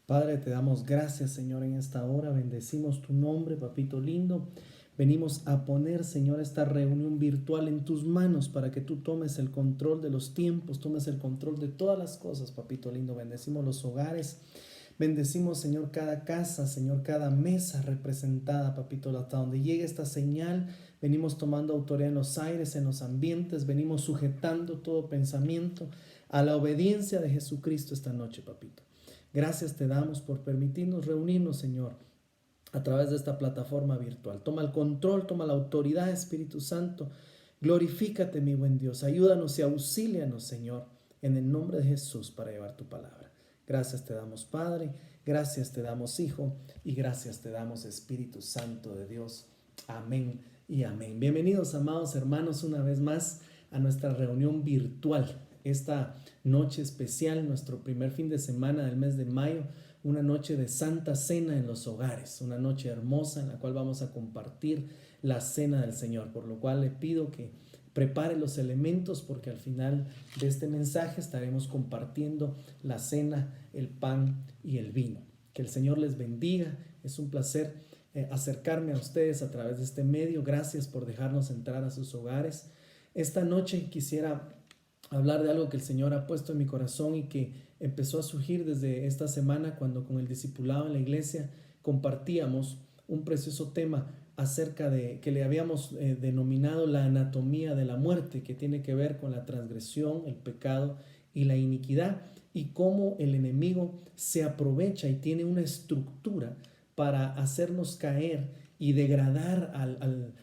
Padre, te damos gracias, Señor, en esta hora. Bendecimos tu nombre, papito lindo. Venimos a poner, Señor, esta reunión virtual en tus manos para que tú tomes el control de los tiempos, tomes el control de todas las cosas, papito lindo. Bendecimos los hogares. Bendecimos, Señor, cada casa, Señor, cada mesa representada, papito, hasta donde llegue esta señal. Venimos tomando autoridad en los aires, en los ambientes. Venimos sujetando todo pensamiento a la obediencia de Jesucristo esta noche, papito. Gracias te damos por permitirnos reunirnos, Señor, a través de esta plataforma virtual. Toma el control, toma la autoridad, Espíritu Santo. Glorifícate, mi buen Dios. Ayúdanos y auxílianos, Señor, en el nombre de Jesús para llevar tu palabra. Gracias te damos, Padre. Gracias te damos, Hijo. Y gracias te damos, Espíritu Santo de Dios. Amén y amén. Bienvenidos, amados hermanos, una vez más a nuestra reunión virtual. Esta noche especial, nuestro primer fin de semana del mes de mayo, una noche de Santa Cena en los hogares, una noche hermosa en la cual vamos a compartir la cena del Señor, por lo cual le pido que prepare los elementos porque al final de este mensaje estaremos compartiendo la cena, el pan y el vino. Que el Señor les bendiga, es un placer acercarme a ustedes a través de este medio. Gracias por dejarnos entrar a sus hogares. Esta noche quisiera hablar de algo que el Señor ha puesto en mi corazón y que empezó a surgir desde esta semana cuando con el discipulado en la iglesia compartíamos un precioso tema acerca de que le habíamos denominado la anatomía de la muerte, que tiene que ver con la transgresión, el pecado y la iniquidad, y cómo el enemigo se aprovecha y tiene una estructura para hacernos caer y degradar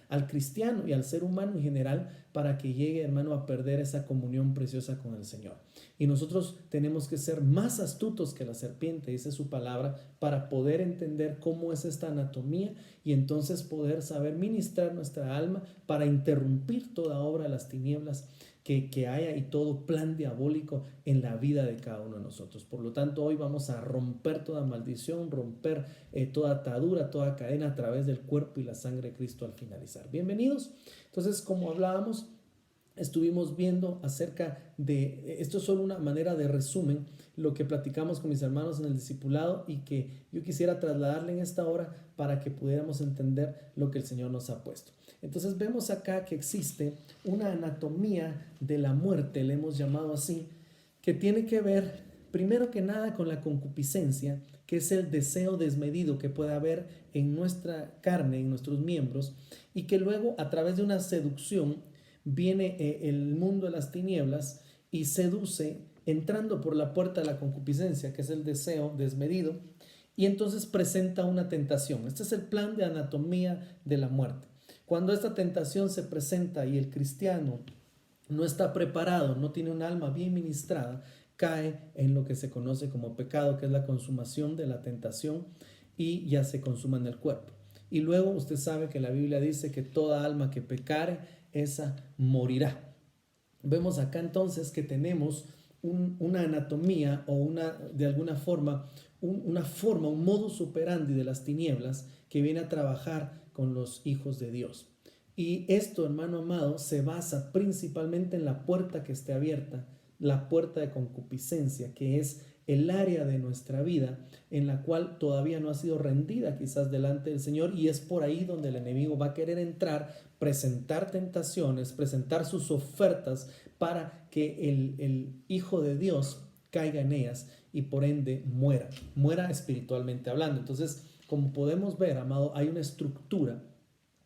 al cristiano y al ser humano en general para que llegue, hermano, a perder esa comunión preciosa con el Señor. Y nosotros tenemos que ser más astutos que la serpiente, dice su palabra, para poder entender cómo es esta anatomía y entonces poder saber ministrar nuestra alma para interrumpir toda obra de las tinieblas que haya y todo plan diabólico en la vida de cada uno de nosotros. Por lo tanto, hoy vamos a romper toda maldición, romper toda atadura, toda cadena a través del cuerpo y la sangre de Cristo al finalizar. Bienvenidos. Entonces, como hablábamos, estuvimos viendo acerca de, esto es solo una manera de resumen, lo que platicamos con mis hermanos en el discipulado y que yo quisiera trasladarle en esta hora para que pudiéramos entender lo que el Señor nos ha puesto. Entonces vemos acá que existe una anatomía de la muerte, le hemos llamado así, que tiene que ver primero que nada con la concupiscencia, que es el deseo desmedido que puede haber en nuestra carne, en nuestros miembros, y que luego a través de una seducción viene el mundo de las tinieblas y seduce entrando por la puerta de la concupiscencia, que es el deseo desmedido, y entonces presenta una tentación. Este es el plan de anatomía de la muerte. Cuando esta tentación se presenta y el cristiano no está preparado, no tiene un alma bien ministrada, cae en lo que se conoce como pecado, que es la consumación de la tentación y ya se consuma en el cuerpo. Y luego usted sabe que la Biblia dice que toda alma que pecare, esa morirá. Vemos acá entonces que tenemos una anatomía o de alguna forma, un modus operandi de las tinieblas que viene a trabajar con los hijos de Dios. Y esto, hermano amado, se basa principalmente en la puerta que esté abierta, la puerta de concupiscencia, que es el área de nuestra vida en la cual todavía no ha sido rendida quizás delante del Señor, y es por ahí donde el enemigo va a querer entrar, presentar tentaciones, presentar sus ofertas para que el Hijo de Dios caiga en ellas y por ende muera espiritualmente hablando. Entonces, como podemos ver, amado, hay una estructura,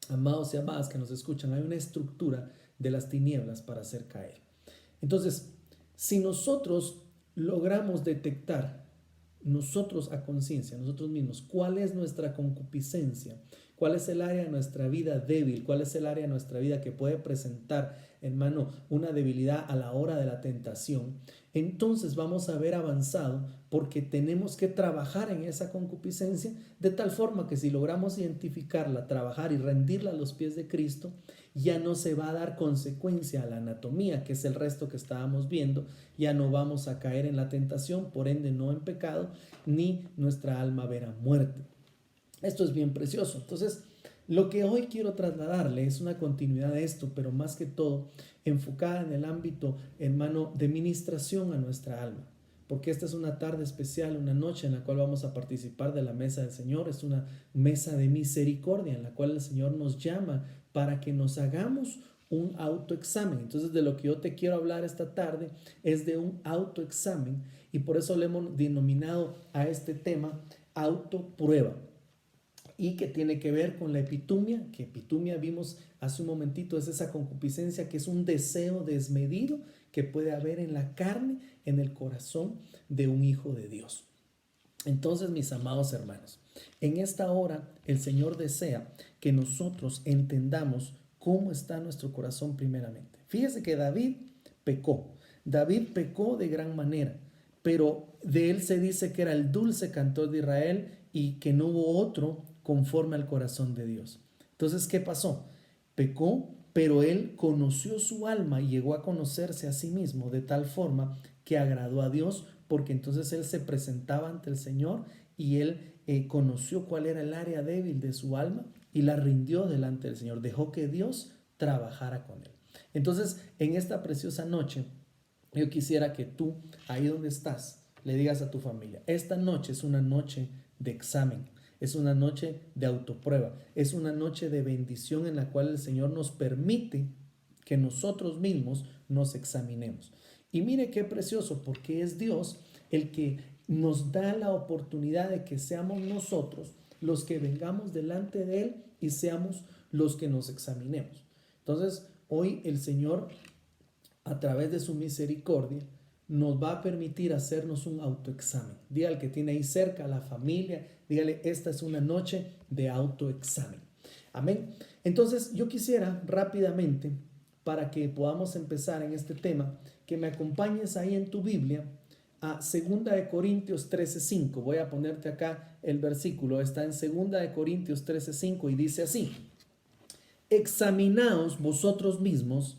amados y amadas que nos escuchan, hay una estructura de las tinieblas para hacer caer. Entonces, si nosotros logramos detectar nosotros a conciencia, nosotros mismos, cuál es nuestra concupiscencia, cuál es el área de nuestra vida débil, cuál es el área de nuestra vida que puede presentar, hermano, una debilidad a la hora de la tentación, entonces vamos a haber avanzado porque tenemos que trabajar en esa concupiscencia de tal forma que si logramos identificarla, trabajar y rendirla a los pies de Cristo, ya no se va a dar consecuencia a la anatomía, que es el resto que estábamos viendo, ya no vamos a caer en la tentación, por ende no en pecado, ni nuestra alma verá muerte. Esto es bien precioso. Entonces, lo que hoy quiero trasladarle es una continuidad de esto, pero más que todo enfocada en el ámbito, hermano, de ministración a nuestra alma. porque esta es una tarde especial, una noche en la cual vamos a participar de la mesa del Señor. Es una mesa de misericordia en la cual el Señor nos llama para que nos hagamos un autoexamen. Entonces, de lo que yo te quiero hablar esta tarde es de un autoexamen, y por eso le hemos denominado a este tema autoprueba, y que tiene que ver con la epitumia, que epitumia vimos hace un momentito, es esa concupiscencia que es un deseo desmedido que puede haber en la carne, en el corazón de un hijo de Dios. Entonces, mis amados hermanos, en esta hora el Señor desea que nosotros entendamos cómo está nuestro corazón primeramente. Fíjese que David pecó. David pecó de gran manera, pero de él se dice que era el dulce cantor de Israel y que no hubo otro conforme al corazón de Dios. Entonces, ¿qué pasó? Pecó, pero él conoció su alma y llegó a conocerse a sí mismo de tal forma que agradó a Dios, porque entonces él se presentaba ante el Señor y él conoció cuál era el área débil de su alma y la rindió delante del Señor. Dejó que Dios trabajara con él. Entonces, en esta preciosa noche, yo quisiera que tú, ahí donde estás, le digas a tu familia: esta noche es una noche de examen, es una noche de autoprueba, es una noche de bendición en la cual el Señor nos permite que nosotros mismos nos examinemos. Y mire qué precioso, porque es Dios el que nos da la oportunidad de que seamos nosotros los que vengamos delante de Él y seamos los que nos examinemos. Entonces, hoy el Señor, a través de su misericordia, nos va a permitir hacernos un autoexamen. Dígale al que tiene ahí cerca, a la familia, dígale: esta es una noche de autoexamen. Amén. Entonces, yo quisiera rápidamente, para que podamos empezar en este tema, que me acompañes ahí en tu Biblia a 2 Corintios 13:5. Voy a ponerte acá el versículo. Está en 2 Corintios 13:5 y dice así: examinaos vosotros mismos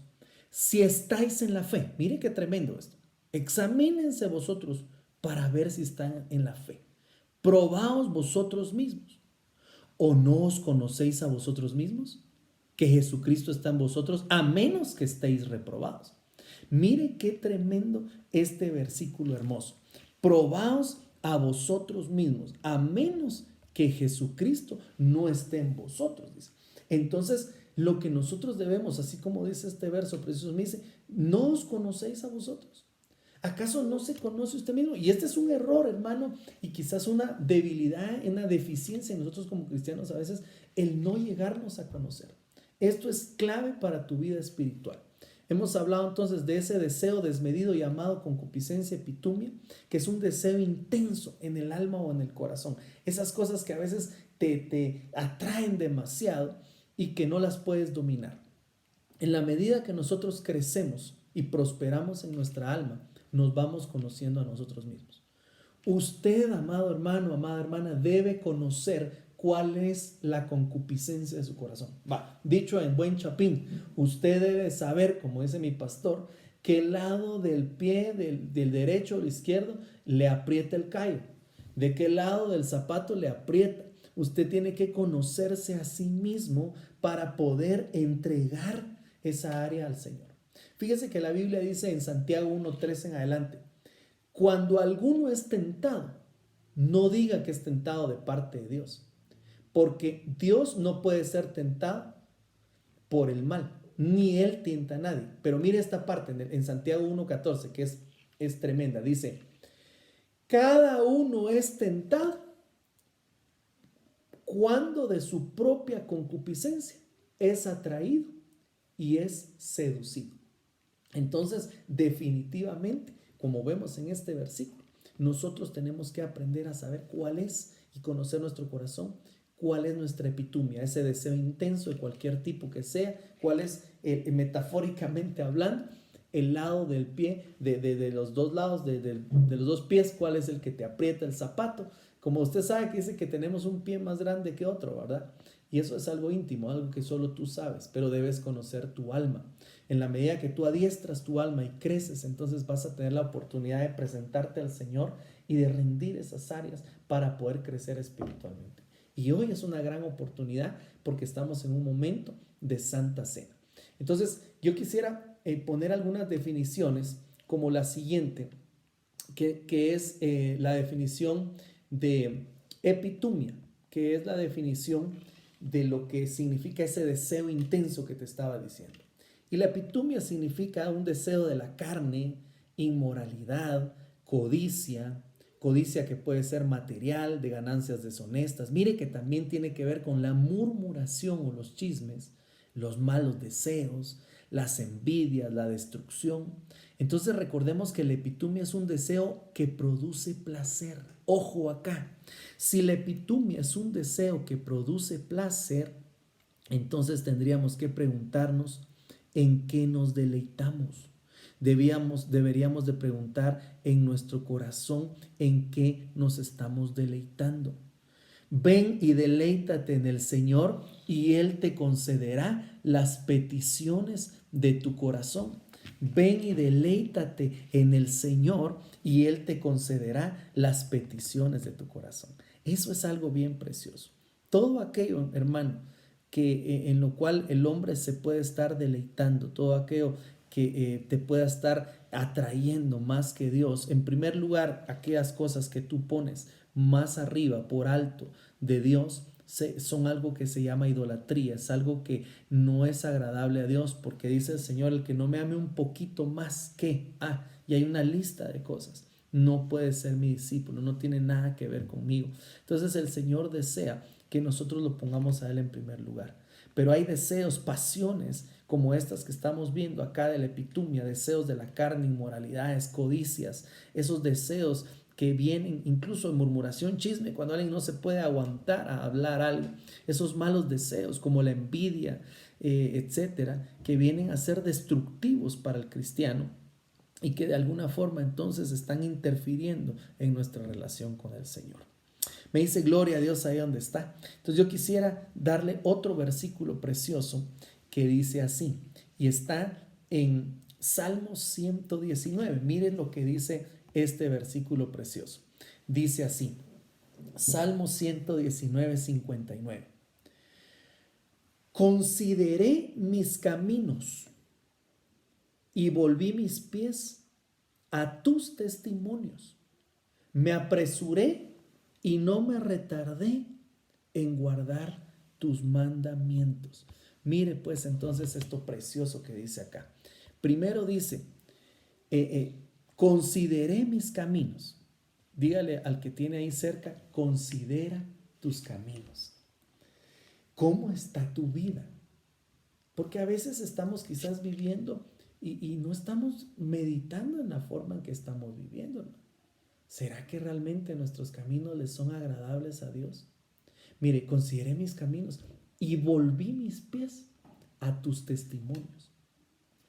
si estáis en la fe. Mire qué tremendo esto. Examínense vosotros para ver si están en la fe. Probaos vosotros mismos. ¿O no os conocéis a vosotros mismos? Que Jesucristo está en vosotros, a menos que estéis reprobados. Mire qué tremendo este versículo hermoso. Probaos a vosotros mismos, a menos que Jesucristo no esté en vosotros, dice. Entonces, lo que nosotros debemos, así como dice este verso precioso, me dice: ¿no os conocéis a vosotros? ¿Acaso no se conoce usted mismo? Y este es un error, hermano, y quizás una debilidad, una deficiencia en nosotros como cristianos a veces, el no llegarnos a conocer. Esto es clave para tu vida espiritual. Hemos hablado entonces de ese deseo desmedido llamado concupiscencia, epitumia, que es un deseo intenso en el alma o en el corazón. Esas cosas que a veces te atraen demasiado y que no las puedes dominar. En la medida que nosotros crecemos y prosperamos en nuestra alma, nos vamos conociendo a nosotros mismos. Usted, amado hermano, amada hermana, debe conocer cuál es la concupiscencia de su corazón. Dicho en buen chapín, usted debe saber, como dice mi pastor, qué lado del pie, del derecho o del izquierdo, le aprieta el callo, de qué lado del zapato le aprieta. Usted tiene que conocerse a sí mismo para poder entregar esa área al Señor. Fíjese que la Biblia dice en Santiago 1:3 en adelante: cuando alguno es tentado, no diga que es tentado de parte de Dios, porque Dios no puede ser tentado por el mal, ni Él tienta a nadie. Pero mire esta parte en Santiago 1:14, que es tremenda. Dice: cada uno es tentado cuando de su propia concupiscencia es atraído y es seducido. Entonces, definitivamente, como vemos en este versículo, nosotros tenemos que aprender a saber cuál es y conocer nuestro corazón, cuál es nuestra epitumia, ese deseo intenso de cualquier tipo que sea, cuál es, metafóricamente hablando, el lado del pie, de los dos lados, de los dos pies, cuál es el que te aprieta el zapato. Como usted sabe que dice que tenemos un pie más grande que otro, ¿verdad? Y eso es algo íntimo, algo que solo tú sabes, pero debes conocer tu alma. En la medida que tú adiestras tu alma y creces, entonces vas a tener la oportunidad de presentarte al Señor y de rendir esas áreas para poder crecer espiritualmente. Y hoy es una gran oportunidad porque estamos en un momento de Santa Cena. Entonces, yo quisiera poner algunas definiciones como la siguiente que es la definición de epitumia, que es la definición de lo que significa ese deseo intenso que te estaba diciendo. Y la epitumia significa un deseo de la carne, inmoralidad, codicia, codicia que puede ser material, de ganancias deshonestas. Mire que también tiene que ver con la murmuración o los chismes, los malos deseos, las envidias, la destrucción. Entonces recordemos que la epitumia es un deseo que produce placer. Ojo acá, si la epitumia es un deseo que produce placer, entonces tendríamos que preguntarnos en qué nos deleitamos. Deberíamos de preguntar en nuestro corazón en qué nos estamos deleitando. Ven y deleítate en el Señor y Él te concederá las peticiones de tu corazón. Ven y deleítate en el Señor y Él te concederá las peticiones de tu corazón. Eso es algo bien precioso. Todo aquello, hermano, que en lo cual el hombre se puede estar deleitando, todo aquello que te pueda estar atrayendo más que Dios. En primer lugar, aquellas cosas que tú pones más arriba, por alto de Dios, son algo que se llama idolatría, es algo que no es agradable a Dios, porque dice el Señor, el que no me ame un poquito más que, y hay una lista de cosas, no puede ser mi discípulo, no tiene nada que ver conmigo. Entonces el Señor desea que nosotros lo pongamos a Él en primer lugar. Pero hay deseos, pasiones como estas que estamos viendo acá de la epitumia, deseos de la carne, inmoralidades, codicias, esos deseos que vienen incluso en murmuración, chisme, cuando alguien no se puede aguantar a hablar algo, esos malos deseos como la envidia, etcétera, que vienen a ser destructivos para el cristiano y que de alguna forma entonces están interfiriendo en nuestra relación con el Señor. Me dice gloria a Dios ahí donde está. Entonces yo quisiera darle otro versículo precioso que dice así, y está en Salmo 119. Miren lo que dice este versículo precioso. Dice así, Salmo 119, 59. Consideré mis caminos y volví mis pies a tus testimonios. Me apresuré y no me retardé en guardar tus mandamientos. Mire pues entonces esto precioso que dice acá. Primero dice, consideré mis caminos. Dígale al que tiene ahí cerca, considera tus caminos. ¿Cómo está tu vida? Porque a veces estamos quizás viviendo y no estamos meditando en la forma en que estamos viviendo, ¿no? ¿Será que realmente nuestros caminos les son agradables a Dios? Mire, consideré mis caminos y volví mis pies a tus testimonios.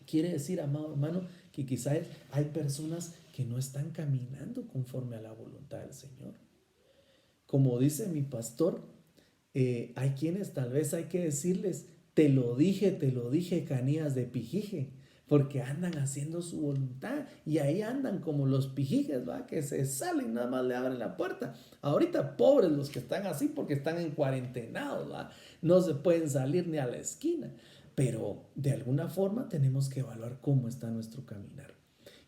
Quiere decir, amado hermano, que quizás hay personas que no están caminando conforme a la voluntad del Señor. Como dice mi pastor, hay quienes tal vez hay que decirles, te lo dije, Canías de Pijije, porque andan haciendo su voluntad y ahí andan como los pijijes, ¿va? Que se salen, nada más le abren la puerta. Ahorita pobres los que están así porque están en cuarentenados, ¿va? No se pueden salir ni a la esquina, pero de alguna forma tenemos que evaluar cómo está nuestro caminar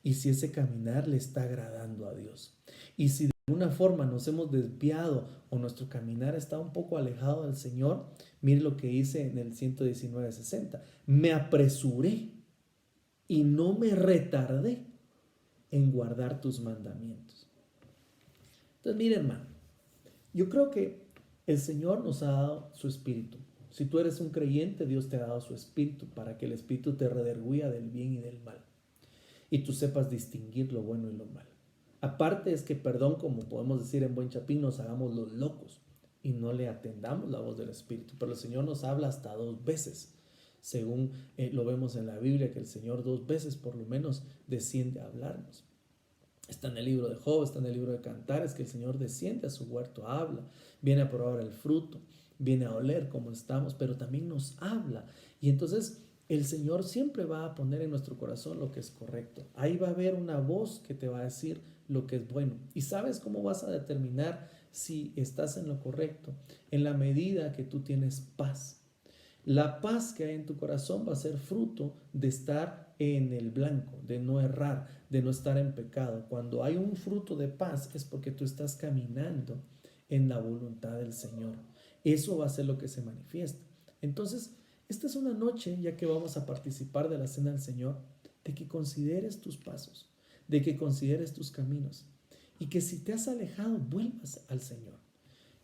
y si ese caminar le está agradando a Dios. Y si de alguna forma nos hemos desviado o nuestro caminar está un poco alejado del Señor, mire lo que dice en el 119:60. Me apresuré y no me retardé en guardar tus mandamientos. Entonces, mire, hermano, yo creo que el Señor nos ha dado su espíritu. Si tú eres un creyente, Dios te ha dado su espíritu para que el espíritu te redarguya del bien y del mal y tú sepas distinguir lo bueno y lo malo. Aparte es que, perdón, como podemos decir en buen chapín, nos hagamos los locos y no le atendamos la voz del Espíritu. Pero el Señor nos habla hasta 2 veces, según lo vemos en la Biblia, que el Señor 2 veces por lo menos desciende a hablarnos. Está en el libro de Job, está en el libro de Cantares, que el Señor desciende a su huerto, habla, viene a probar el fruto, viene a oler cómo estamos, pero también nos habla. Y entonces el Señor siempre va a poner en nuestro corazón lo que es correcto. Ahí va a haber una voz que te va a decir lo que es bueno. ¿Y sabes cómo vas a determinar si estás en lo correcto? En la medida que tú tienes paz. La paz que hay en tu corazón va a ser fruto de estar en el blanco, de no errar, de no estar en pecado. Cuando hay un fruto de paz es porque tú estás caminando en la voluntad del Señor. Eso va a ser lo que se manifiesta. Entonces, esta es una noche, ya que vamos a participar de la cena del Señor, de que consideres tus pasos, de que consideres tus caminos y que si te has alejado, vuelvas al Señor.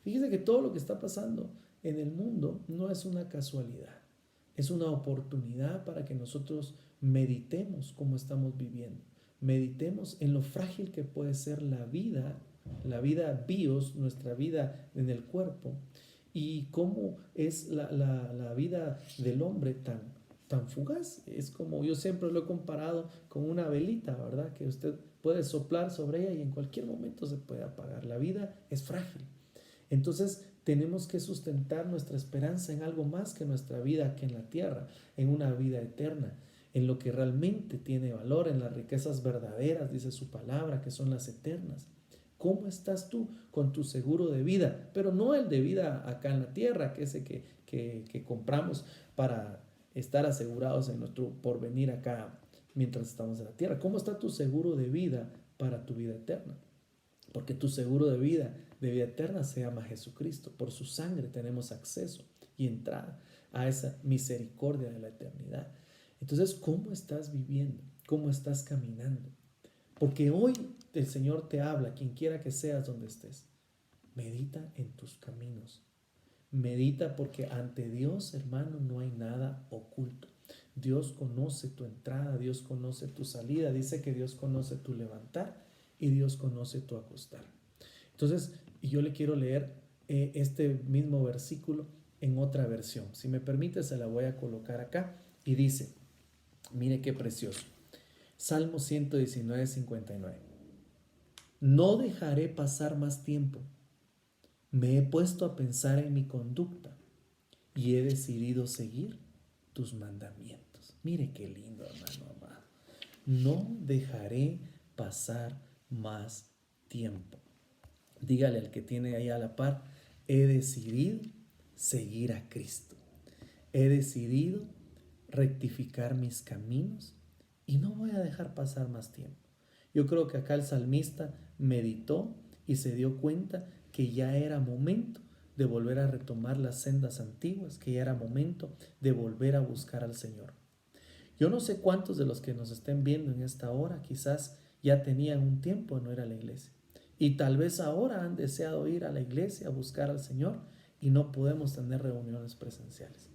Fíjese que todo lo que está pasando en el mundo no es una casualidad, es una oportunidad para que nosotros meditemos cómo estamos viviendo, meditemos en lo frágil que puede ser la vida bios, nuestra vida en el cuerpo, y cómo es la vida del hombre tan fugaz. Es como yo siempre lo he comparado con una velita, ¿verdad? Que usted puede soplar sobre ella y en cualquier momento se puede apagar. La vida es frágil. Entonces tenemos que sustentar nuestra esperanza en algo más que nuestra vida aquí en la tierra, en una vida eterna, en lo que realmente tiene valor, en las riquezas verdaderas, dice su palabra, que son las eternas. ¿Cómo estás tú con tu seguro de vida? Pero no el de vida acá en la tierra, que ese que compramos para estar asegurados en nuestro porvenir acá mientras estamos en la tierra. ¿Cómo está tu seguro de vida para tu vida eterna? Porque tu seguro de vida eterna se llama Jesucristo. Por su sangre tenemos acceso y entrada a esa misericordia de la eternidad. Entonces, ¿cómo estás viviendo? ¿Cómo estás caminando? Porque hoy el Señor te habla, quien quiera que seas donde estés. Medita en tus caminos. Medita porque ante Dios, hermano, no hay nada oculto. Dios conoce tu entrada, Dios conoce tu salida. Dice que Dios conoce tu levantar y Dios conoce tu acostar. Entonces, yo le quiero leer este mismo versículo en otra versión. Si me permite, se la voy a colocar acá y dice, mire qué precioso. Salmo 119, 59. No dejaré pasar más tiempo. Me he puesto a pensar en mi conducta y he decidido seguir tus mandamientos. Mire qué lindo, hermano amado. No dejaré pasar más tiempo. Dígale al que tiene ahí a la par, he decidido seguir a Cristo. He decidido rectificar mis caminos y no voy a dejar pasar más tiempo. Yo creo que acá el salmista meditó y se dio cuenta que ya era momento de volver a retomar las sendas antiguas, que ya era momento de volver a buscar al Señor. Yo no sé cuántos de los que nos estén viendo en esta hora quizás ya tenían un tiempo de no ir a la iglesia. Y tal vez ahora han deseado ir a la iglesia a buscar al Señor y no podemos tener reuniones presenciales.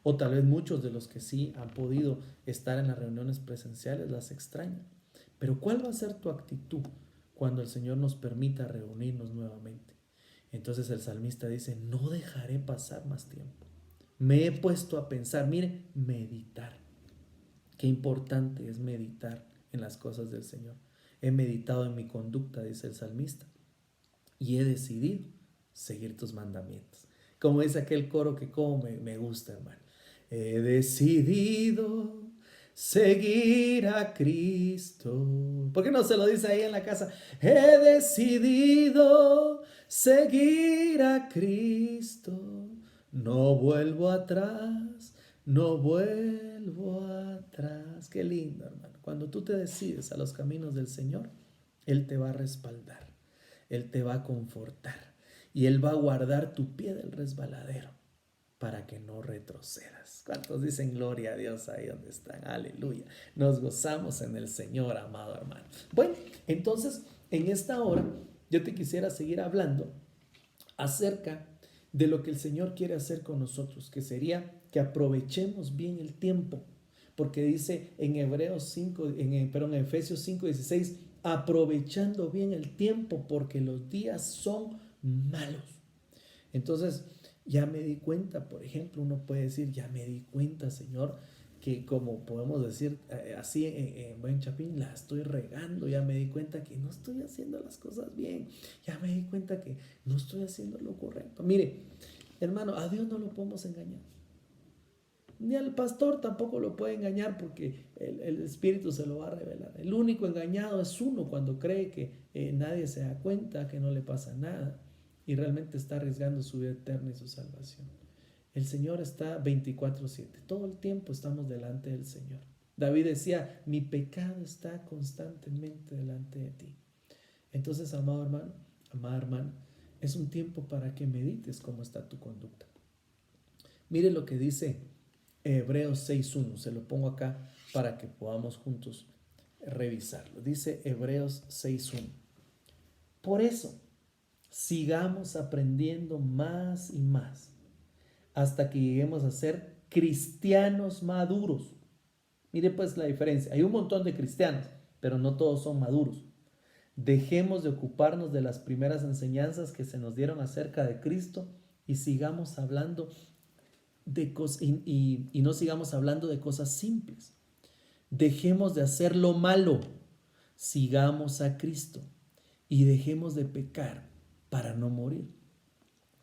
O tal vez muchos de los que sí han podido estar en las reuniones presenciales las extrañan. Pero ¿cuál va a ser tu actitud cuando el Señor nos permita reunirnos nuevamente? Entonces el salmista dice, no dejaré pasar más tiempo. Me he puesto a pensar, mire, meditar. Qué importante es meditar en las cosas del Señor. He meditado en mi conducta, dice el salmista, y he decidido seguir tus mandamientos. Como dice aquel coro que como me gusta, hermano. He decidido seguir a Cristo. ¿Por qué no se lo dice ahí en la casa? He decidido seguir a Cristo. No vuelvo atrás, no vuelvo atrás. Qué lindo, hermano. Cuando tú te decides a los caminos del Señor, Él te va a respaldar, Él te va a confortar y Él va a guardar tu pie del resbaladero para que no retrocedas. ¿Cuántos dicen gloria a Dios ahí donde están? Aleluya. Nos gozamos en el Señor, amado hermano. Bueno, entonces en esta hora yo te quisiera seguir hablando acerca de lo que el Señor quiere hacer con nosotros, que sería que aprovechemos bien el tiempo, porque dice en Hebreos 5, en Efesios 5:16, aprovechando bien el tiempo porque los días son malos. Entonces, ya me di cuenta, por ejemplo, uno puede decir, ya me di cuenta, Señor, que como podemos decir así en buen chapín, la estoy regando, ya me di cuenta que no estoy haciendo las cosas bien, ya me di cuenta que no estoy haciendo lo correcto. Mire, hermano, a Dios no lo podemos engañar. Ni al pastor tampoco lo puede engañar porque el Espíritu se lo va a revelar. El único engañado es uno cuando cree que nadie se da cuenta, que no le pasa nada y realmente está arriesgando su vida eterna y su salvación. El Señor está 24/7. Todo el tiempo estamos delante del Señor. David decía, mi pecado está constantemente delante de ti. Entonces, amado hermano, amada hermana, es un tiempo para que medites cómo está tu conducta. Mire lo que dice Hebreos 6:1. Se lo pongo acá para que podamos juntos revisarlo. Dice Hebreos 6:1. Por eso, sigamos aprendiendo más y más hasta que lleguemos a ser cristianos maduros. Mire pues la diferencia. Hay un montón de cristianos, pero no todos son maduros. Dejemos de ocuparnos de las primeras enseñanzas que se nos dieron acerca de Cristo y sigamos hablando de cosas y no sigamos hablando de cosas simples. Dejemos de hacer lo malo, sigamos a Cristo y dejemos de pecar para no morir.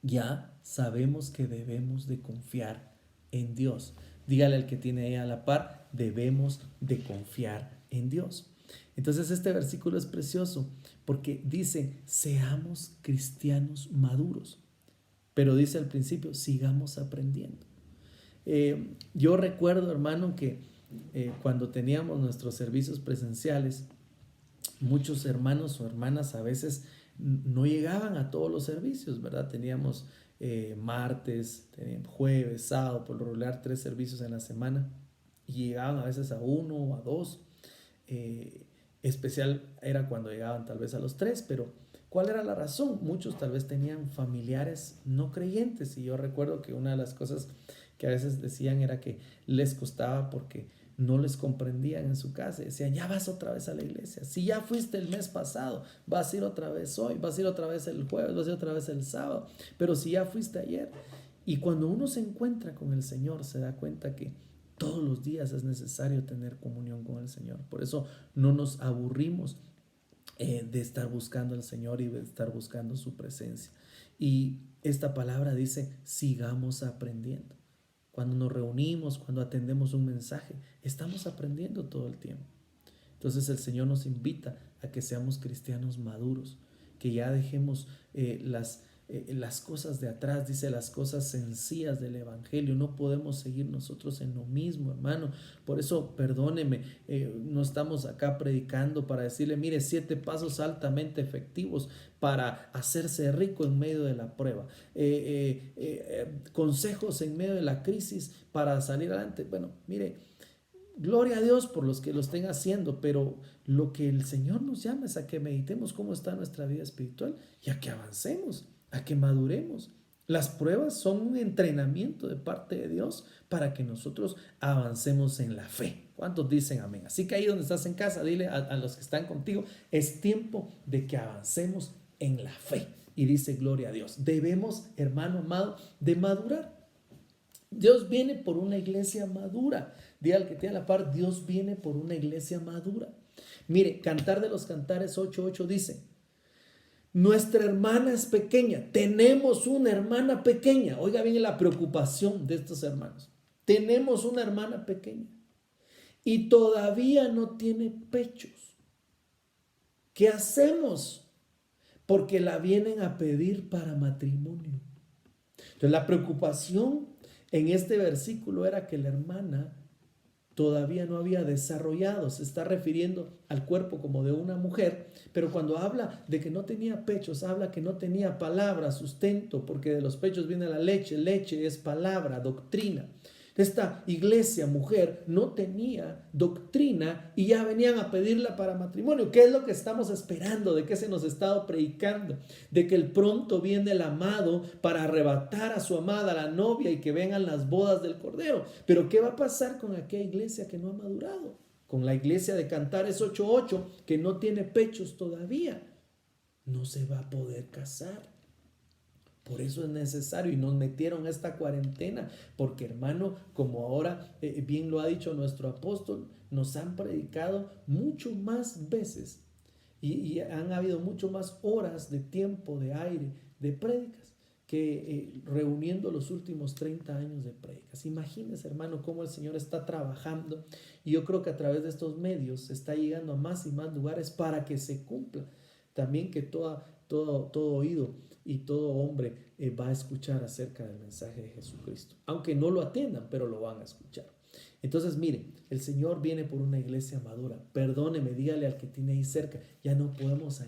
Ya sabemos que debemos de confiar en Dios. Dígale al que tiene ahí a la par, debemos de confiar en Dios. Entonces este versículo es precioso porque dice, seamos cristianos maduros. Pero dice al principio, sigamos aprendiendo. Yo recuerdo, hermano, que cuando teníamos nuestros servicios presenciales, muchos hermanos o hermanas a veces no llegaban a todos los servicios, ¿verdad? Teníamos martes, jueves, sábado, por lo regular 3 servicios en la semana y llegaban a veces a 1 o a 2. Especial era cuando llegaban tal vez a los 3, pero ¿cuál era la razón? Muchos tal vez tenían familiares no creyentes y yo recuerdo que una de las cosas que a veces decían era que les costaba porque no les comprendían en su casa. Decían, ya vas otra vez a la iglesia. Si ya fuiste el mes pasado, vas a ir otra vez hoy, vas a ir otra vez el jueves, vas a ir otra vez el sábado. Pero si ya fuiste ayer. Y cuando uno se encuentra con el Señor, se da cuenta que todos los días es necesario tener comunión con el Señor. Por eso no nos aburrimos de estar buscando al Señor y de estar buscando su presencia. Y esta palabra dice, sigamos aprendiendo. Cuando nos reunimos, cuando atendemos un mensaje, estamos aprendiendo todo el tiempo. Entonces el Señor nos invita a que seamos cristianos maduros, que ya dejemos las cosas de atrás, dice las cosas sencillas del Evangelio. No podemos seguir nosotros en lo mismo, hermano. Por eso, perdóneme, no estamos acá predicando para decirle, mire, 7 pasos altamente efectivos para hacerse rico en medio de la prueba. Consejos en medio de la crisis para salir adelante. Bueno, mire, gloria a Dios por los que lo estén haciendo, pero lo que el Señor nos llama es a que meditemos cómo está nuestra vida espiritual y a que avancemos, a que maduremos. Las pruebas son un entrenamiento de parte de Dios para que nosotros avancemos en la fe. ¿Cuántos dicen amén? Así que ahí donde estás en casa, dile a los que están contigo, es tiempo de que avancemos en la fe. Y dice, gloria a Dios. Debemos, hermano amado, de madurar. Dios viene por una iglesia madura. Diga al que tiene a la par, Dios viene por una iglesia madura. Mire, Cantar de los Cantares 8:8 dice, nuestra hermana es pequeña, tenemos una hermana pequeña. Oiga bien la preocupación de estos hermanos. Tenemos una hermana pequeña y todavía no tiene pechos. ¿Qué hacemos? Porque la vienen a pedir para matrimonio. Entonces la preocupación en este versículo era que la hermana todavía no había desarrollado, se está refiriendo al cuerpo como de una mujer, pero cuando habla de que no tenía pechos, habla que no tenía palabra, sustento, porque de los pechos viene la leche, leche es palabra, doctrina. Esta iglesia mujer no tenía doctrina y ya venían a pedirla para matrimonio. ¿Qué es lo que estamos esperando? ¿De qué se nos ha estado predicando? De que el pronto viene el amado para arrebatar a su amada, la novia, y que vengan las bodas del Cordero. Pero ¿qué va a pasar con aquella iglesia que no ha madurado? Con la iglesia de Cantares 8:8 que no tiene pechos todavía. No se va a poder casar. Por eso es necesario y nos metieron a esta cuarentena, porque hermano, como ahora bien lo ha dicho nuestro apóstol, nos han predicado mucho más veces y han habido mucho más horas de tiempo, de aire, de prédicas, que reuniendo los últimos 30 años de prédicas. Imagínense, hermano, cómo el Señor está trabajando y yo creo que a través de estos medios se está llegando a más y más lugares para que se cumpla. También que todo oído y todo hombre va a escuchar acerca del mensaje de Jesucristo. Aunque no lo atiendan, pero lo van a escuchar. Entonces, mire, el Señor viene por una iglesia madura. Perdóneme, dígale al que tiene ahí cerca, ya no podemos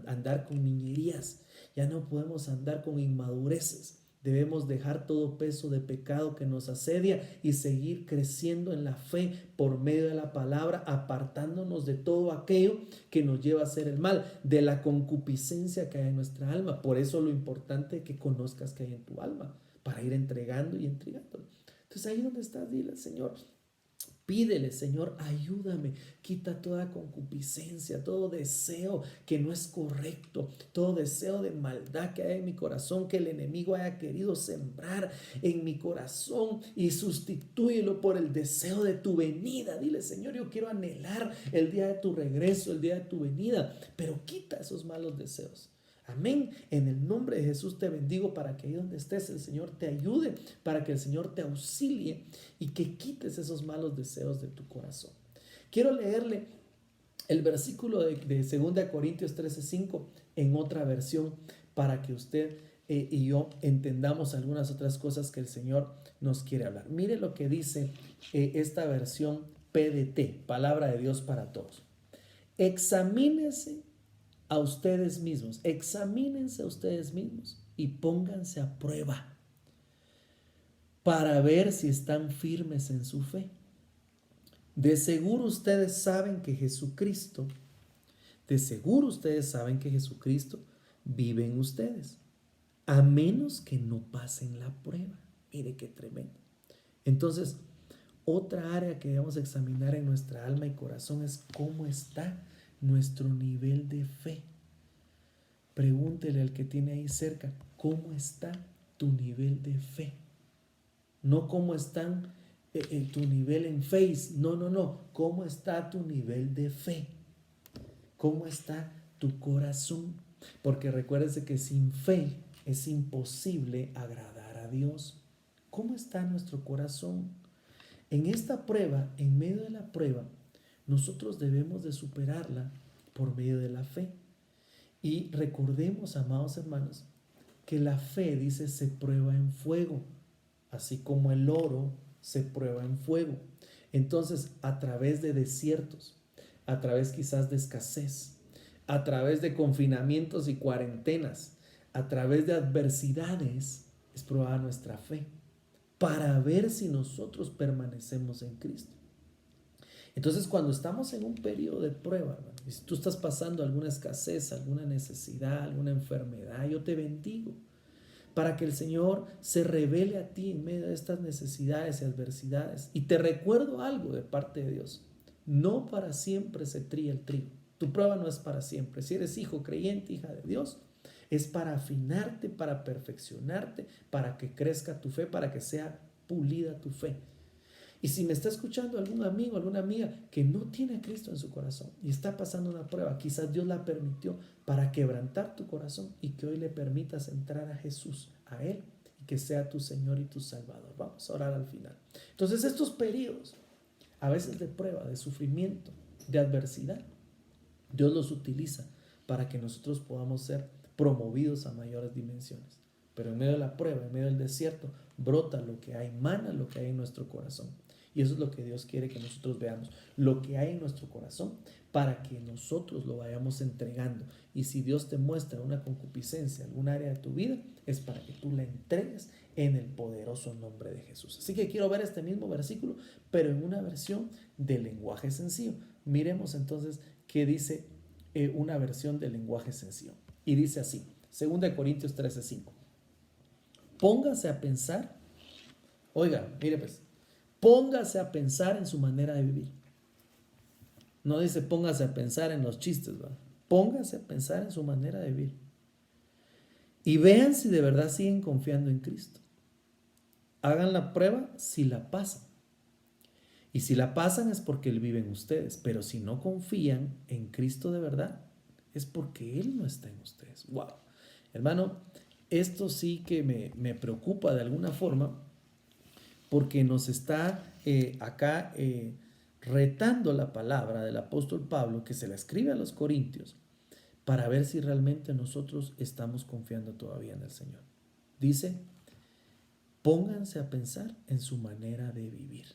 andar con niñerías, ya no podemos andar con inmadureces. Debemos dejar todo peso de pecado que nos asedia y seguir creciendo en la fe por medio de la palabra, apartándonos de todo aquello que nos lleva a hacer el mal, de la concupiscencia que hay en nuestra alma. Por eso lo importante es que conozcas que hay en tu alma, para ir entregando y entregándolo. Entonces ahí donde estás, dile al Señor, pídele, Señor, ayúdame, quita toda concupiscencia, todo deseo que no es correcto, todo deseo de maldad que hay en mi corazón, que el enemigo haya querido sembrar en mi corazón, y sustitúyelo por el deseo de tu venida. Dile, Señor, yo quiero anhelar el día de tu regreso, el día de tu venida, pero quita esos malos deseos. Amén. En el nombre de Jesús te bendigo para que ahí donde estés el Señor te ayude, para que el Señor te auxilie y que quites esos malos deseos de tu corazón. Quiero leerle el versículo de 2 Corintios 13:5 en otra versión para que usted y yo entendamos algunas otras cosas que el Señor nos quiere hablar. Mire lo que dice esta versión PDT, Palabra de Dios para Todos. Examínense a ustedes mismos, examínense a ustedes mismos y pónganse a prueba para ver si están firmes en su fe. De seguro ustedes saben que Jesucristo vive en ustedes, a menos que no pasen la prueba. Mire qué tremendo. Entonces, otra área que debemos examinar en nuestra alma y corazón es cómo está nuestro nivel de fe. Pregúntele al que tiene ahí cerca, ¿cómo está tu nivel de fe? No cómo están tu nivel en Face, no, ¿cómo está tu nivel de fe? ¿Cómo está tu corazón? Porque recuérdese que sin fe es imposible agradar a Dios. ¿Cómo está nuestro corazón? En esta prueba, en medio de la prueba, nosotros debemos de superarla por medio de la fe. Y recordemos, amados hermanos, que la fe, dice, se prueba en fuego, así como el oro se prueba en fuego. Entonces, a través de desiertos, a través quizás de escasez, a través de confinamientos y cuarentenas, a través de adversidades, es probada nuestra fe para ver si nosotros permanecemos en Cristo. Entonces, cuando estamos en un periodo de prueba, hermano, y si tú estás pasando alguna escasez, alguna necesidad, alguna enfermedad, yo te bendigo para que el Señor se revele a ti en medio de estas necesidades y adversidades. Y te recuerdo algo de parte de Dios: no para siempre se trilla el trigo. Tu prueba no es para siempre. Si eres hijo creyente, hija de Dios, es para afinarte, para perfeccionarte, para que crezca tu fe, para que sea pulida tu fe. Y si me está escuchando algún amigo, alguna amiga que no tiene a Cristo en su corazón y está pasando una prueba, quizás Dios la permitió para quebrantar tu corazón y que hoy le permitas entrar a Jesús, a Él, y que sea tu Señor y tu Salvador. Vamos a orar al final. Entonces, estos periodos, a veces de prueba, de sufrimiento, de adversidad, Dios los utiliza para que nosotros podamos ser promovidos a mayores dimensiones. Pero en medio de la prueba, en medio del desierto, brota lo que hay, mana lo que hay en nuestro corazón. Y eso es lo que Dios quiere que nosotros veamos, lo que hay en nuestro corazón, para que nosotros lo vayamos entregando. Y si Dios te muestra una concupiscencia, algún área de tu vida, es para que tú la entregues en el poderoso nombre de Jesús. Así que quiero ver este mismo versículo, pero en una versión de lenguaje sencillo. Miremos entonces qué dice una versión de lenguaje sencillo. Y dice así, 2 Corintios 13:5. Póngase a pensar, oiga, mire pues, póngase a pensar en su manera de vivir. No dice póngase a pensar en los chistes, ¿verdad? Póngase a pensar en su manera de vivir. Y vean si de verdad siguen confiando en Cristo. Hagan la prueba si la pasan. Y si la pasan es porque Él vive en ustedes. Pero si no confían en Cristo de verdad, es porque Él no está en ustedes. ¡Wow! Hermano, esto sí que me preocupa de alguna forma, porque nos está acá retando la palabra del apóstol Pablo, que se la escribe a los corintios, para ver si realmente nosotros estamos confiando todavía en el Señor. Dice, pónganse a pensar en su manera de vivir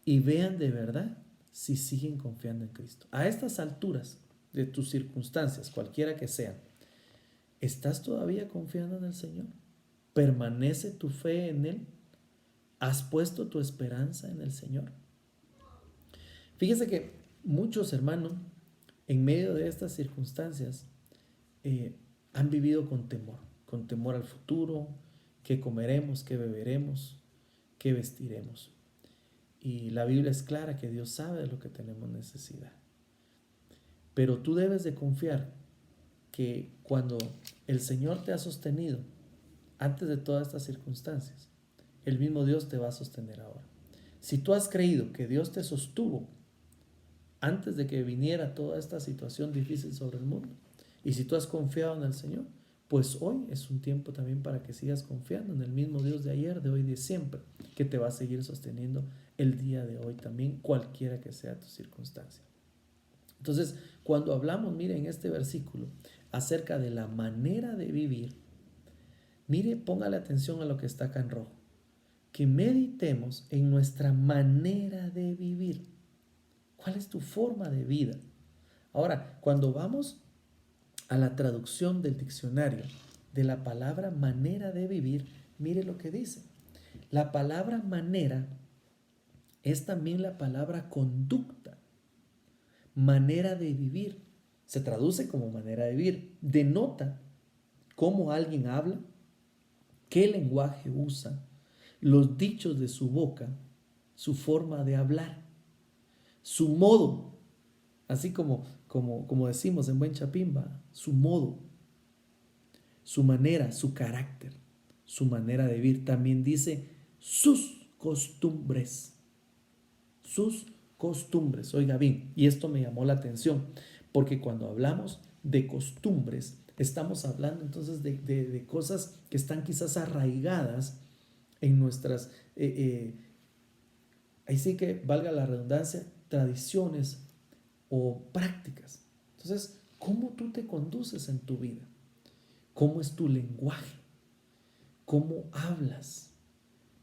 y vean de verdad si siguen confiando en Cristo. A estas alturas de tus circunstancias, cualquiera que sean, ¿estás todavía confiando en el Señor? ¿Permanece tu fe en Él? ¿Has puesto tu esperanza en el Señor? Fíjese que muchos hermanos, en medio de estas circunstancias, han vivido con temor al futuro, qué comeremos, qué beberemos, qué vestiremos. Y la Biblia es clara que Dios sabe de lo que tenemos necesidad. Pero tú debes de confiar que cuando el Señor te ha sostenido antes de todas estas circunstancias, el mismo Dios te va a sostener ahora. Si tú has creído que Dios te sostuvo antes de que viniera toda esta situación difícil sobre el mundo, y si tú has confiado en el Señor, pues hoy es un tiempo también para que sigas confiando en el mismo Dios de ayer, de hoy y de siempre, que te va a seguir sosteniendo el día de hoy también, cualquiera que sea tu circunstancia. Entonces, cuando hablamos, mire, en este versículo, acerca de la manera de vivir, mire, póngale atención a lo que está acá en rojo, que meditemos en nuestra manera de vivir. ¿Cuál es tu forma de vida? Ahora, cuando vamos a la traducción del diccionario de la palabra manera de vivir, mire lo que dice. La palabra manera es también la palabra conducta, manera de vivir. Se traduce como manera de vivir. Denota cómo alguien habla, qué lenguaje usa, los dichos de su boca, su forma de hablar, su modo, así como decimos en buen chapimba, su modo, su manera, su carácter, su manera de vivir. También dice sus costumbres, sus costumbres. Oiga bien, y esto me llamó la atención, porque cuando hablamos de costumbres, estamos hablando entonces de cosas que están quizás arraigadas en nuestras, ahí sí que valga la redundancia, tradiciones o prácticas. Entonces, ¿cómo tú te conduces en tu vida? ¿Cómo es tu lenguaje? ¿Cómo hablas?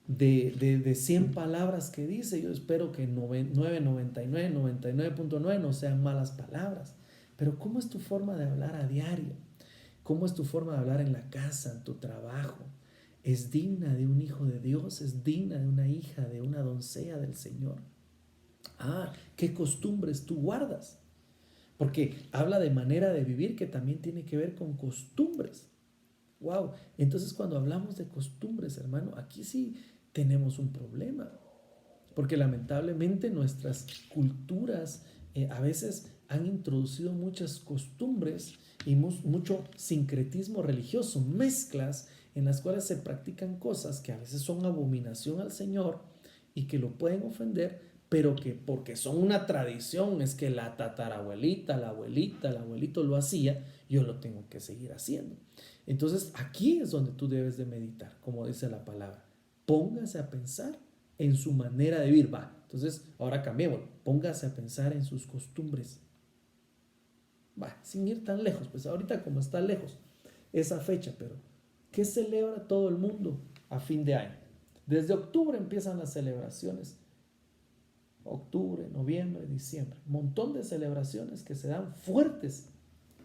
De 100 palabras que dice, yo espero que 99.9 no sean malas palabras. Pero ¿cómo es tu forma de hablar a diario? ¿Cómo es tu forma de hablar en la casa, en tu trabajo? ¿Es digna de un hijo de Dios? ¿Es digna de una hija, de una doncella del Señor? ¿Qué costumbres tú guardas? Porque habla de manera de vivir que también tiene que ver con costumbres. Wow. Entonces cuando hablamos de costumbres, hermano, aquí sí tenemos un problema. Porque lamentablemente nuestras culturas a veces han introducido muchas costumbres y mucho sincretismo religioso, mezclas en las cuales se practican cosas que a veces son abominación al Señor y que lo pueden ofender, pero que porque son una tradición, es que la tatarabuelita, la abuelita, el abuelito lo hacía, yo lo tengo que seguir haciendo. Entonces aquí es donde tú debes de meditar, como dice la palabra. Póngase a pensar en su manera de vivir. Entonces ahora cambiemos. Póngase a pensar en sus costumbres. Sin ir tan lejos, pues ahorita como está lejos esa fecha, pero ¿qué celebra todo el mundo a fin de año? Desde octubre empiezan las celebraciones. Octubre, noviembre, diciembre. Un montón de celebraciones que se dan fuertes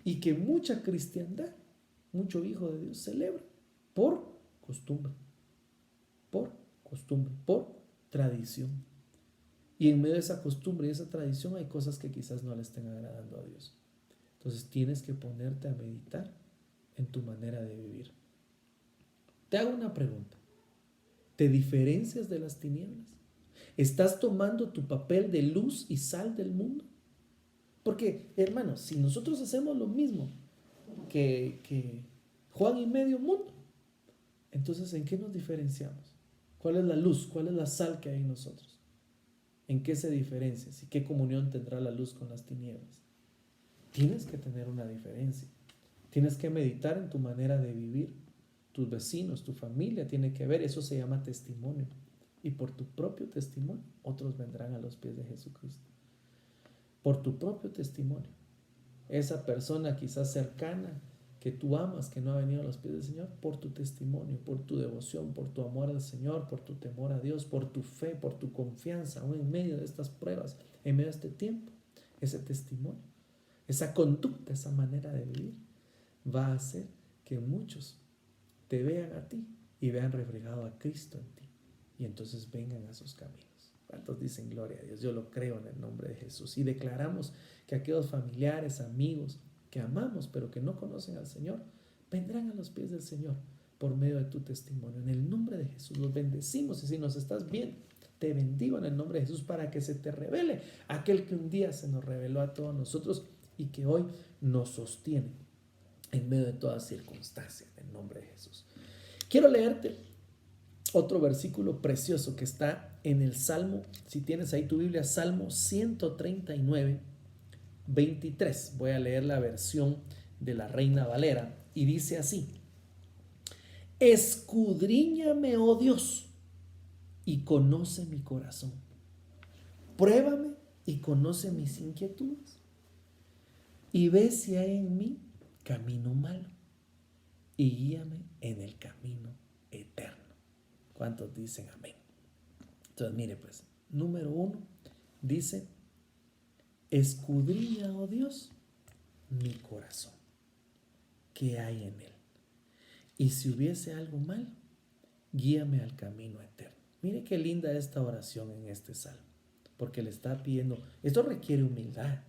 y que mucha cristiandad, mucho hijo de Dios celebra por costumbre, por tradición. Y en medio de esa costumbre y esa tradición hay cosas que quizás no le estén agradando a Dios. Entonces tienes que ponerte a meditar en tu manera de vivir. Te hago una pregunta. ¿Te diferencias de las tinieblas? ¿Estás tomando tu papel de luz y sal del mundo? Porque, hermanos, si nosotros hacemos lo mismo que Juan y medio mundo, entonces ¿en qué nos diferenciamos? ¿Cuál es la luz? ¿Cuál es la sal que hay en nosotros? ¿En qué se diferencia? ¿Y qué comunión tendrá la luz con las tinieblas? Tienes que tener una diferencia. Tienes que meditar en tu manera de vivir. Tus vecinos, tu familia tiene que ver. Eso se llama testimonio. Y por tu propio testimonio, otros vendrán a los pies de Jesucristo. Por tu propio testimonio. esa persona quizás cercana que tú amas, que no ha venido a los pies del Señor, por tu testimonio, por tu devoción, por tu amor al Señor, por tu temor a Dios, por tu fe, por tu confianza, aún en medio de estas pruebas, en medio de este tiempo, ese testimonio, esa conducta, esa manera de vivir, va a hacer que muchos te vean a ti y vean reflejado a Cristo en ti, y entonces vengan a sus caminos. ¿Cuántos dicen gloria a Dios? Yo lo creo en el nombre de Jesús, y declaramos que aquellos familiares, amigos que amamos pero que no conocen al Señor, vendrán a los pies del Señor por medio de tu testimonio. En el nombre de Jesús los bendecimos, y si nos estás viendo, te bendigo en el nombre de Jesús para que se te revele aquel que un día se nos reveló a todos nosotros y que hoy nos sostiene en medio de toda circunstancia, en el nombre de Jesús. Quiero leerte otro versículo precioso que está en el Salmo, si tienes ahí tu Biblia, Salmo 139, 23. Voy a leer la versión de la Reina Valera y dice así: escudriñame, oh Dios, y conoce mi corazón. Pruébame y conoce mis inquietudes, y ve si hay en mí camino malo, y guíame en el camino eterno. ¿Cuántos dicen amén? Entonces, mire pues, número 1, dice: escudriña, oh Dios, mi corazón, ¿qué hay en él? Y si hubiese algo mal, guíame al camino eterno. Mire qué linda esta oración en este salmo, porque le está pidiendo, esto requiere humildad,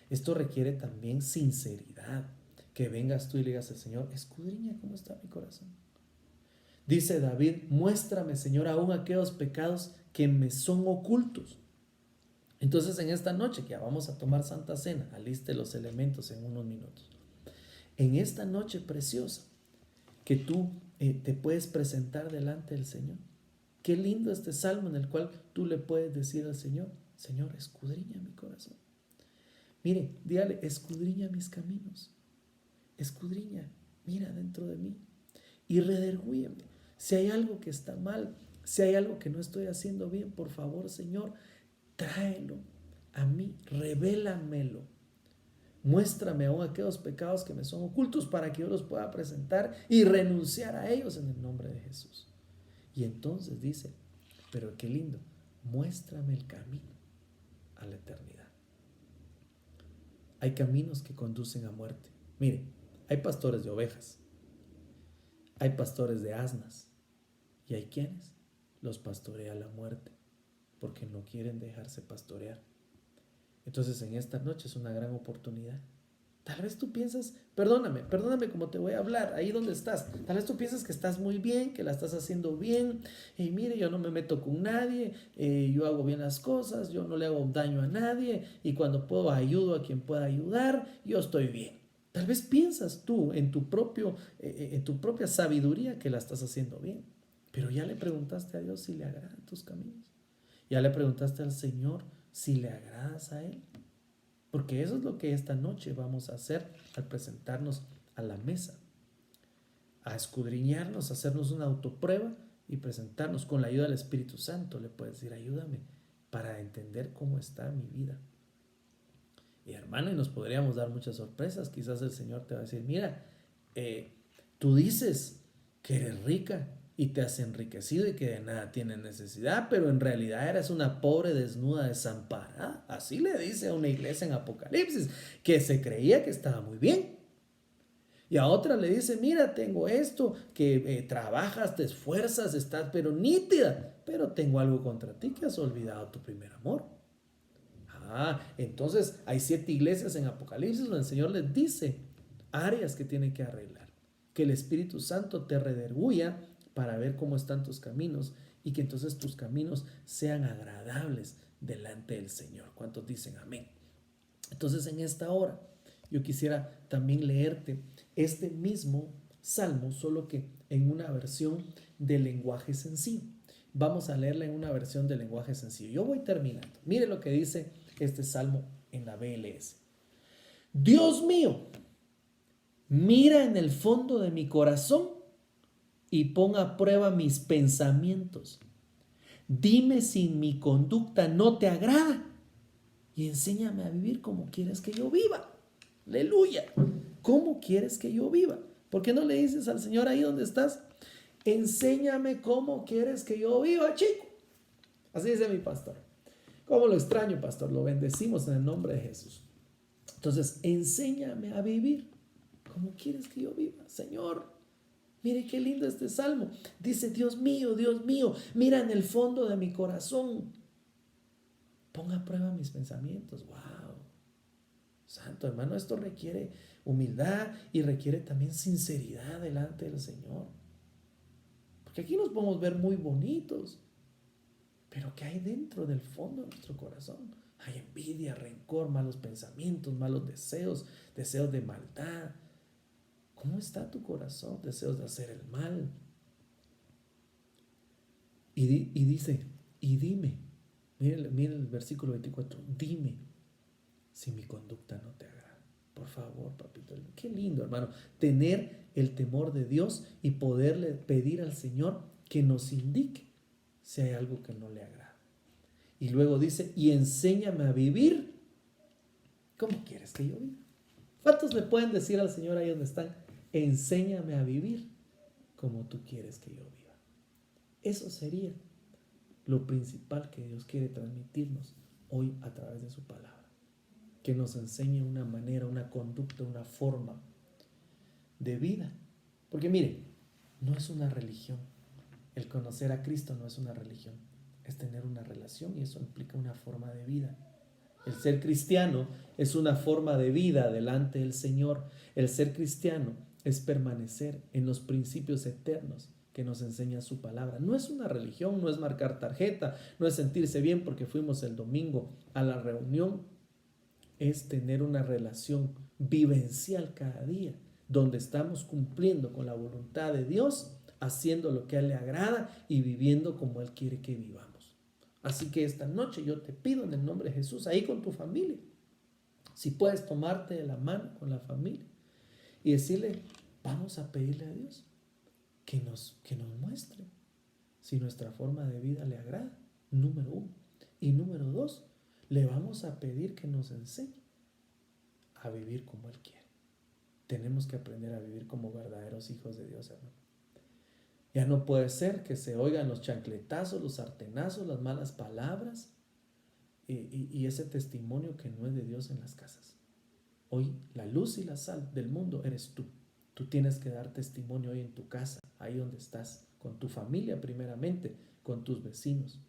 esto requiere también sinceridad, que vengas tú y le digas al Señor: escudriña cómo está mi corazón. Dice David: muéstrame, Señor, aún aquellos pecados que me son ocultos. Entonces, en esta noche que ya vamos a tomar Santa Cena, aliste los elementos en unos minutos. En esta noche preciosa que tú te puedes presentar delante del Señor. Qué lindo este salmo en el cual tú le puedes decir al Señor: Señor, escudriña mi corazón. Mire, dígale: escudriña mis caminos. Escudriña, mira dentro de mí y redargúyeme. Si hay algo que está mal, si hay algo que no estoy haciendo bien, por favor, Señor, tráelo a mí, revélamelo. Muéstrame aún aquellos pecados que me son ocultos para que yo los pueda presentar y renunciar a ellos en el nombre de Jesús. Y entonces dice: pero qué lindo, muéstrame el camino a la eternidad. Hay caminos que conducen a muerte. Mire, hay pastores de ovejas, hay pastores de asnas, y hay quienes los pastorea la muerte porque no quieren dejarse pastorear. Entonces, en esta noche es una gran oportunidad. Tal vez tú piensas, perdóname como te voy a hablar, ahí donde estás. Tal vez tú piensas que estás muy bien, que la estás haciendo bien. Y mire, yo no me meto con nadie, yo hago bien las cosas, yo no le hago daño a nadie, y cuando puedo ayudo a quien pueda ayudar, yo estoy bien. Tal vez piensas tú en tu propia sabiduría que la estás haciendo bien. Pero ya le preguntaste a Dios si le agradan tus caminos. Ya le preguntaste al Señor si le agradas a Él. Porque eso es lo que esta noche vamos a hacer al presentarnos a la mesa. A escudriñarnos, a hacernos una autoprueba y presentarnos con la ayuda del Espíritu Santo. Le puedes decir: ayúdame para entender cómo está mi vida. Y hermano, y nos podríamos dar muchas sorpresas. Quizás el Señor te va a decir: mira, tú dices que eres rica y te has enriquecido y que de nada tienes necesidad, pero en realidad eres una pobre desnuda desamparada. Así le dice a una iglesia en Apocalipsis, que se creía que estaba muy bien. Y a otra le dice: mira, tengo esto, que trabajas, te esfuerzas, estás pero nítida, pero tengo algo contra ti, que has olvidado tu primer amor. Entonces hay 7 iglesias en Apocalipsis donde el Señor les dice áreas que tienen que arreglar. Que el Espíritu Santo te redarguya para ver cómo están tus caminos y que entonces tus caminos sean agradables delante del Señor. ¿Cuántos dicen amén? Entonces, en esta hora yo quisiera también leerte este mismo salmo, solo que en una versión de lenguaje sencillo. Vamos a leerla en una versión de lenguaje sencillo. Yo voy terminando. Mire lo que dice este salmo en la BLS. Dios mío, mira en el fondo de mi corazón y pon a prueba mis pensamientos. Dime si mi conducta no te agrada y enséñame a vivir como quieres que yo viva. Aleluya. ¿Cómo quieres que yo viva? ¿Por qué no le dices al Señor ahí donde estás? Enséñame cómo quieres que yo viva, chico. Así dice mi pastor. ¿Cómo lo extraño, pastor? Lo bendecimos en el nombre de Jesús. Entonces, enséñame a vivir. ¿Cómo quieres que yo viva? Señor, mire qué lindo este salmo. Dice, Dios mío, mira en el fondo de mi corazón. Ponga a prueba mis pensamientos. Wow. Santo hermano, esto requiere humildad y requiere también sinceridad delante del Señor. Porque aquí nos podemos ver muy bonitos, pero ¿qué hay dentro del fondo de nuestro corazón? Hay envidia, rencor, malos pensamientos, malos deseos, deseos de maldad. ¿Cómo está tu corazón? Deseos de hacer el mal. Y dice, y dime, miren el versículo 24, dime si mi conducta no te agrada. Por favor, papito, qué lindo, hermano, tener el temor de Dios y poderle pedir al Señor que nos indique si hay algo que no le agrada. Y luego dice, y enséñame a vivir como quieres que yo viva. ¿Cuántos le pueden decir al Señor ahí donde están? Enséñame a vivir como tú quieres que yo viva. Eso sería lo principal que Dios quiere transmitirnos hoy a través de su palabra. Que nos enseñe una manera, una conducta, una forma de vida. Porque mire, no es una religión. El conocer a Cristo no es una religión. Es tener una relación y eso implica una forma de vida. El ser cristiano es una forma de vida delante del Señor. El ser cristiano es permanecer en los principios eternos que nos enseña su palabra. No es una religión, no es marcar tarjeta, no es sentirse bien porque fuimos el domingo a la reunión. Es tener una relación vivencial cada día, donde estamos cumpliendo con la voluntad de Dios, haciendo lo que a Él le agrada y viviendo como Él quiere que vivamos. Así que esta noche yo te pido en el nombre de Jesús, ahí con tu familia, si puedes tomarte de la mano con la familia y decirle, vamos a pedirle a Dios que nos muestre si nuestra forma de vida le agrada, número 1. Y número 2, le vamos a pedir que nos enseñe a vivir como Él quiere. Tenemos que aprender a vivir como verdaderos hijos de Dios, hermano. Ya no puede ser que se oigan los chancletazos, los sartenazos, las malas palabras y ese testimonio que no es de Dios en las casas. Hoy la luz y la sal del mundo eres tú. Tú tienes que dar testimonio hoy en tu casa, ahí donde estás, con tu familia primeramente, con tus vecinos.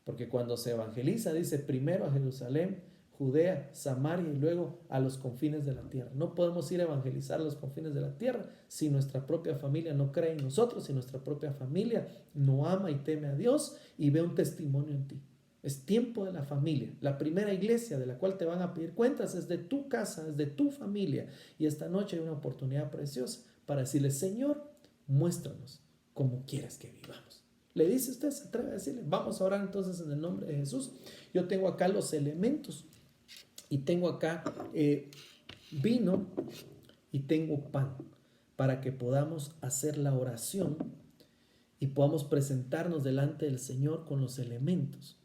Porque cuando se evangeliza, dice primero a Jerusalén, Judea, Samaria y luego a los confines de la tierra. No podemos ir a evangelizar a los confines de la tierra si nuestra propia familia no cree en nosotros, si nuestra propia familia no ama y teme a Dios y ve un testimonio en ti. Es tiempo de la familia. La primera iglesia de la cual te van a pedir cuentas es de tu casa, es de tu familia. Y esta noche hay una oportunidad preciosa para decirle, Señor, muéstranos cómo quieres que vivamos. Le dice usted, se atreve a decirle, vamos a orar entonces en el nombre de Jesús. Yo tengo acá los elementos y tengo acá vino y tengo pan para que podamos hacer la oración y podamos presentarnos delante del Señor con los elementos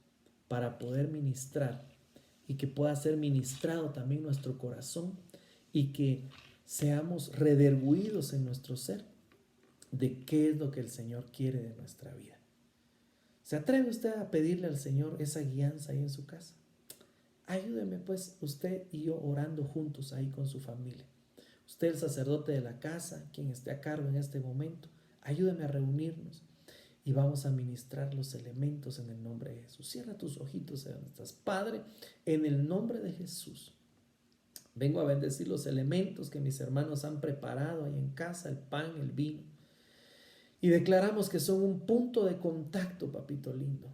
para poder ministrar y que pueda ser ministrado también nuestro corazón y que seamos redarguidos en nuestro ser de qué es lo que el Señor quiere de nuestra vida. ¿Se atreve usted a pedirle al Señor esa guianza ahí en su casa? Ayúdeme pues usted y yo orando juntos ahí con su familia. Usted el sacerdote de la casa, quien esté a cargo en este momento, ayúdeme a reunirnos y vamos a ministrar los elementos en el nombre de Jesús. Cierra tus ojitos donde estás. Padre, en el nombre de Jesús, vengo a bendecir los elementos que mis hermanos han preparado ahí en casa, el pan, el vino. Y declaramos que son un punto de contacto, papito lindo,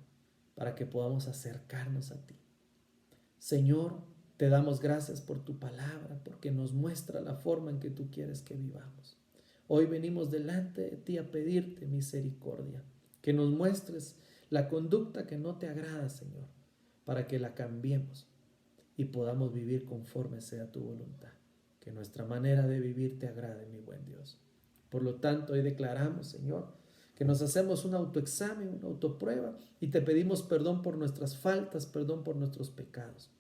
para que podamos acercarnos a ti. Señor, te damos gracias por tu palabra, porque nos muestra la forma en que tú quieres que vivamos. Hoy venimos delante de ti a pedirte misericordia, que nos muestres la conducta que no te agrada, Señor, para que la cambiemos y podamos vivir conforme sea tu voluntad. Que nuestra manera de vivir te agrade, mi buen Dios. Por lo tanto, hoy declaramos, Señor, que nos hacemos un autoexamen, una autoprueba y te pedimos perdón por nuestras faltas, perdón por nuestros pecados.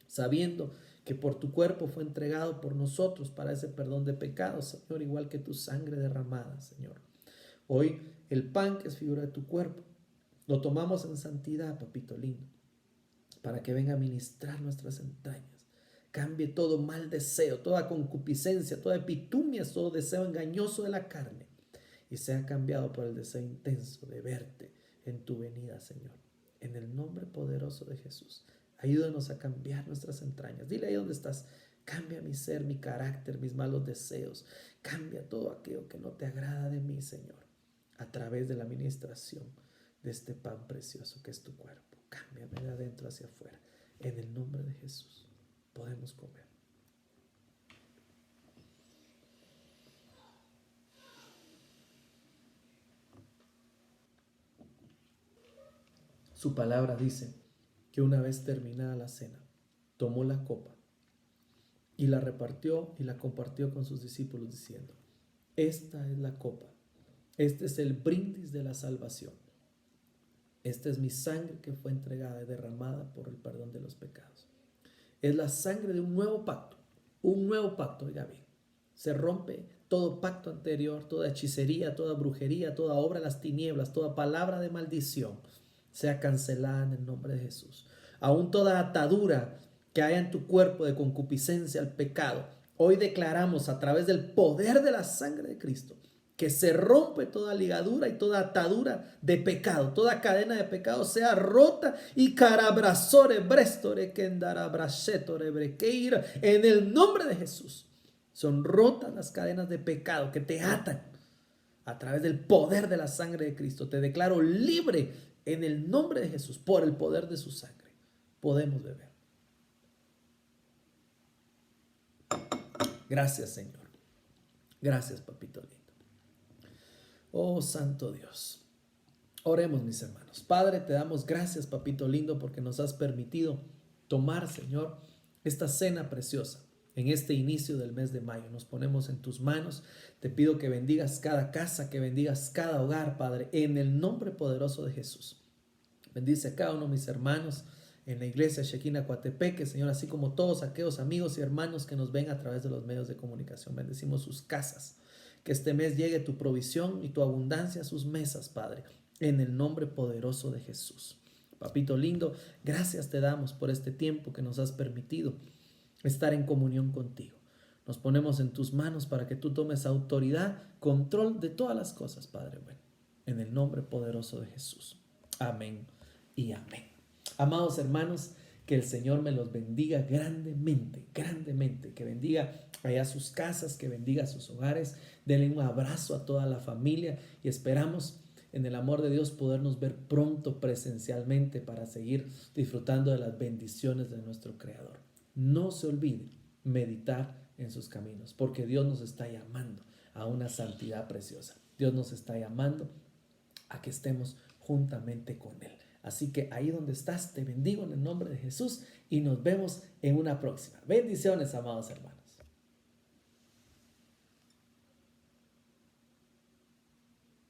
sabiendo que por tu cuerpo fue entregado por nosotros para ese perdón de pecados, Señor, igual que tu sangre derramada, Señor. Hoy el pan que es figura de tu cuerpo, lo tomamos en santidad, papito lindo, para que venga a ministrar nuestras entrañas. Cambie todo mal deseo, toda concupiscencia, toda epitumia, todo deseo engañoso de la carne, y sea cambiado por el deseo intenso de verte en tu venida, Señor. En el nombre poderoso de Jesús, ayúdanos a cambiar nuestras entrañas. Dile ahí donde estás: cambia mi ser, mi carácter, mis malos deseos. Cambia todo aquello que no te agrada de mí, Señor, a través de la administración de este pan precioso que es tu cuerpo. Cámbiame de adentro hacia afuera. En el nombre de Jesús podemos comer. Su palabra dice que una vez terminada la cena, tomó la copa y la repartió y la compartió con sus discípulos diciendo: esta es la copa, este es el brindis de la salvación. Esta es mi sangre que fue entregada y derramada por el perdón de los pecados. Es la sangre de un nuevo pacto, oiga bien. Se rompe todo pacto anterior, toda hechicería, toda brujería, toda obra de las tinieblas, toda palabra de maldición sea cancelada en el nombre de Jesús. Aún toda atadura que haya en tu cuerpo de concupiscencia al pecado, hoy declaramos a través del poder de la sangre de Cristo que se rompe toda ligadura y toda atadura de pecado, toda cadena de pecado sea rota y carabrasore brestore kendarabrasetore brequeira en el nombre de Jesús. Son rotas las cadenas de pecado que te atan a través del poder de la sangre de Cristo. Te declaro libre en el nombre de Jesús por el poder de su sangre. Podemos beber. Gracias, Señor. Gracias, papito lindo. Oh, santo Dios. Oremos, mis hermanos. Padre, te damos gracias, papito lindo, porque nos has permitido tomar, Señor, esta cena preciosa en este inicio del mes de mayo. Nos ponemos en tus manos. Te pido que bendigas cada casa, que bendigas cada hogar, Padre, en el nombre poderoso de Jesús. Bendice a cada uno de mis hermanos en la iglesia Shekinah Coatepeque, Señor, así como todos aquellos amigos y hermanos que nos ven a través de los medios de comunicación. Bendecimos sus casas. Que este mes llegue tu provisión y tu abundancia a sus mesas, Padre, en el nombre poderoso de Jesús. Papito lindo, gracias te damos por este tiempo que nos has permitido estar en comunión contigo. Nos ponemos en tus manos para que tú tomes autoridad, control de todas las cosas, Padre bueno, en el nombre poderoso de Jesús. Amén y amén. Amados hermanos, que el Señor me los bendiga grandemente, grandemente, que bendiga allá sus casas, que bendiga sus hogares. Denle un abrazo a toda la familia y esperamos en el amor de Dios podernos ver pronto presencialmente para seguir disfrutando de las bendiciones de nuestro Creador. No se olvide meditar en sus caminos, porque Dios nos está llamando a una santidad preciosa. Dios nos está llamando a que estemos juntamente con Él. Así que ahí donde estás, te bendigo en el nombre de Jesús y nos vemos en una próxima. Bendiciones, amados hermanos.